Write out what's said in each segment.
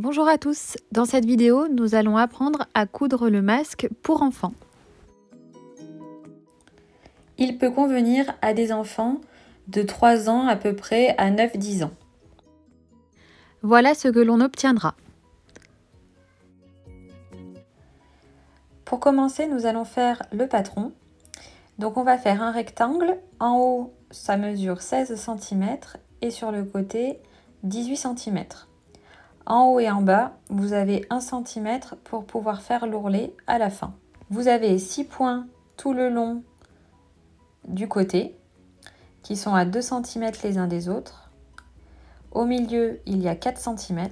Bonjour à tous, dans cette vidéo, nous allons apprendre à coudre le masque pour enfants. Il peut convenir à des enfants de 3 ans à peu près à 9-10 ans. Voilà ce que l'on obtiendra. Pour commencer, nous allons faire le patron. Donc on va faire un rectangle. En haut, ça mesure 16 cm et sur le côté, 18 cm. En haut et en bas, vous avez 1 cm pour pouvoir faire l'ourlet à la fin. Vous avez 6 points tout le long du côté, qui sont à 2 cm les uns des autres. Au milieu, il y a 4 cm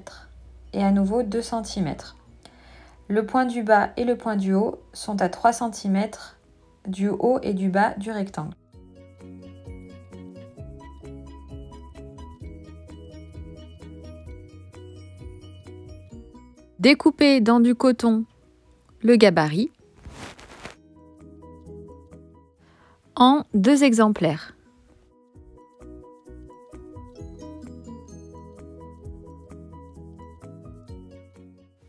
et à nouveau 2 cm. Le point du bas et le point du haut sont à 3 cm du haut et du bas du rectangle. Découpez dans du coton le gabarit en 2 exemplaires.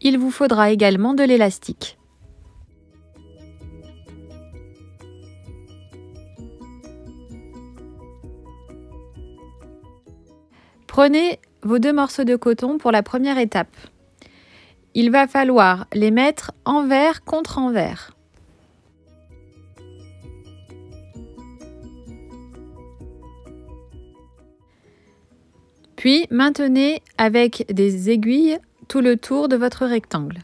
Il vous faudra également de l'élastique. Prenez vos 2 morceaux de coton pour la première étape. Il va falloir les mettre envers contre envers. Puis maintenez avec des aiguilles tout le tour de votre rectangle.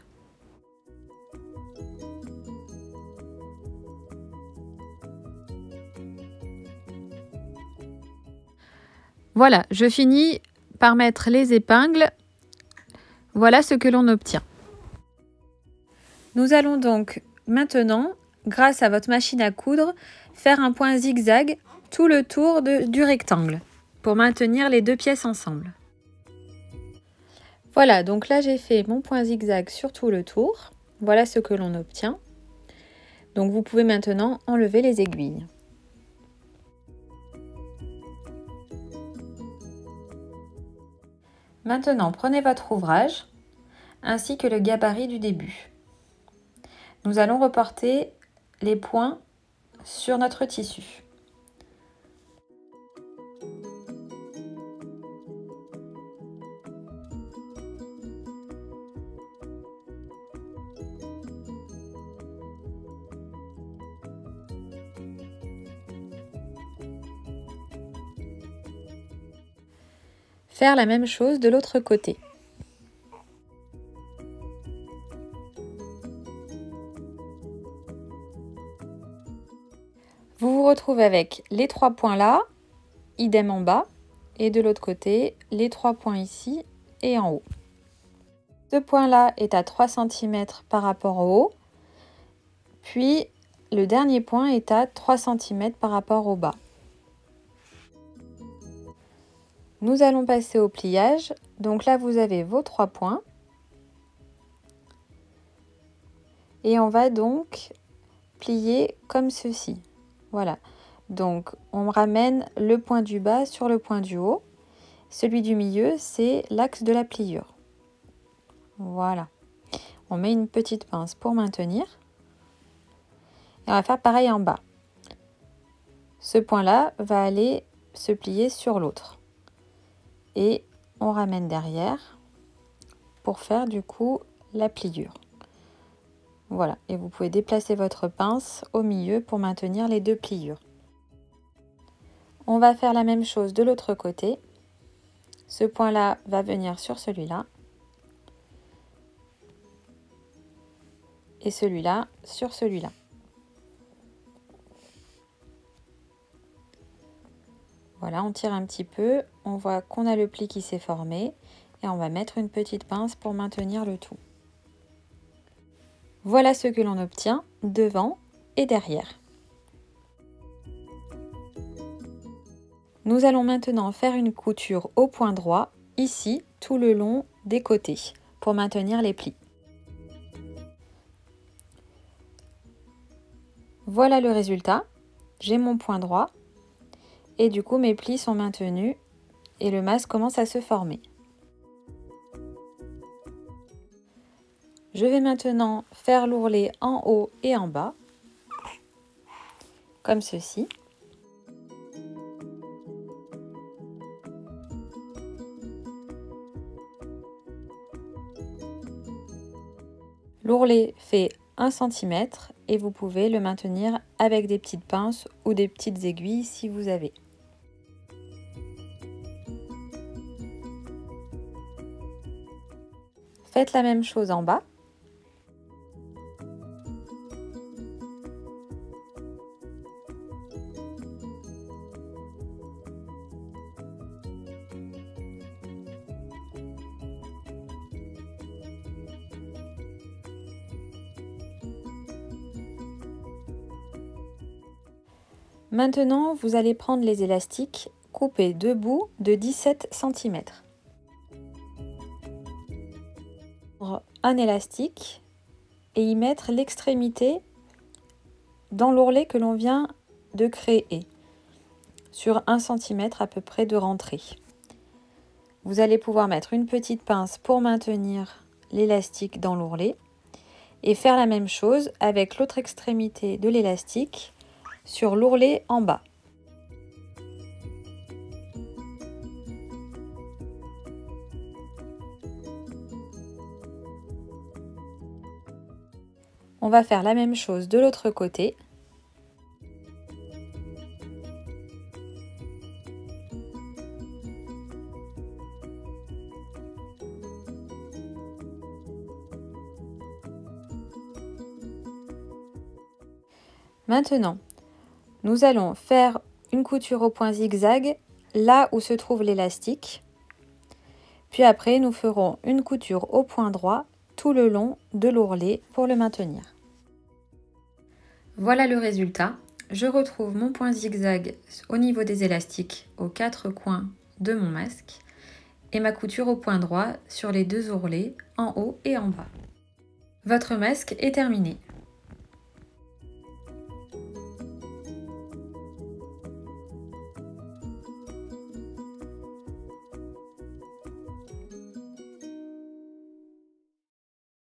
Voilà, je finis par mettre les épingles. Voilà ce que l'on obtient. Nous allons donc maintenant, grâce à votre machine à coudre, faire un point zigzag tout le tour du rectangle pour maintenir les 2 pièces ensemble. Voilà, donc là j'ai fait mon point zigzag sur tout le tour. Voilà ce que l'on obtient. Donc vous pouvez maintenant enlever les aiguilles. Maintenant, prenez votre ouvrage ainsi que le gabarit du début. Nous allons reporter les points sur notre tissu. Faire la même chose de l'autre côté. Vous vous retrouvez avec les 3 points là, idem en bas, et de l'autre côté, les 3 points ici et en haut. Ce point là est à 3 cm par rapport au haut, puis le dernier point est à 3 cm par rapport au bas. Nous allons passer au pliage. Donc là, vous avez vos 3 points. Et on va donc plier comme ceci. Voilà. Donc, on ramène le point du bas sur le point du haut. Celui du milieu, c'est l'axe de la pliure. Voilà. On met une petite pince pour maintenir. Et on va faire pareil en bas. Ce point-là va aller se plier sur l'autre. Et on ramène derrière pour faire du coup la pliure. Voilà, et vous pouvez déplacer votre pince au milieu pour maintenir les 2 pliures. On va faire la même chose de l'autre côté. Ce point-là va venir sur celui-là. Et celui-là sur celui-là. Voilà, on tire un petit peu, on voit qu'on a le pli qui s'est formé et on va mettre une petite pince pour maintenir le tout. Voilà ce que l'on obtient devant et derrière. Nous allons maintenant faire une couture au point droit, ici, tout le long des côtés, pour maintenir les plis. Voilà le résultat. J'ai mon point droit. Et du coup, mes plis sont maintenus et le masque commence à se former. Je vais maintenant faire l'ourlet en haut et en bas, comme ceci. L'ourlet fait 1 cm et vous pouvez le maintenir avec des petites pinces ou des petites aiguilles si vous avez. Faites la même chose en bas. Maintenant, vous allez prendre les élastiques, couper deux bouts de 17 cm. Un élastique et y mettre l'extrémité dans l'ourlet que l'on vient de créer, sur 1 cm à peu près de rentrée. Vous allez pouvoir mettre une petite pince pour maintenir l'élastique dans l'ourlet et faire la même chose avec l'autre extrémité de l'élastique sur l'ourlet en bas. On va faire la même chose de l'autre côté. Maintenant, nous allons faire une couture au point zigzag là où se trouve l'élastique. Puis après, nous ferons une couture au point droit tout le long de l'ourlet pour le maintenir. Voilà le résultat. Je retrouve mon point zigzag au niveau des élastiques aux 4 coins de mon masque et ma couture au point droit sur les deux ourlets en haut et en bas. Votre masque est terminé.